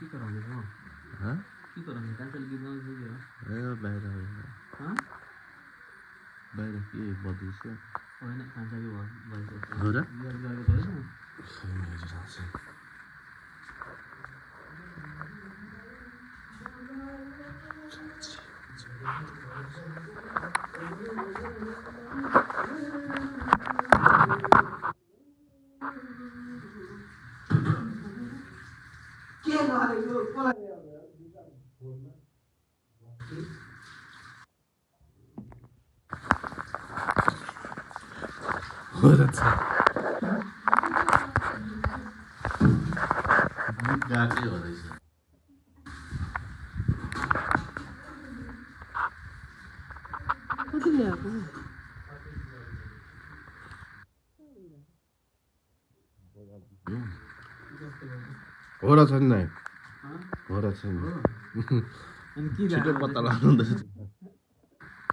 हाँ की करेंगे कैंसिल की ना दीजिए बाहिर हाँ बाहिर के बदल से और ना कैंसिल की बात हो रहा यार गाड़ी तो है क्या मारे को बोला हो रहा था गाके हो रही है कति ल्याएको हो रहा छ नि हाँ हो रहा छ नि अनि के छिटो पत्ता लगाउनु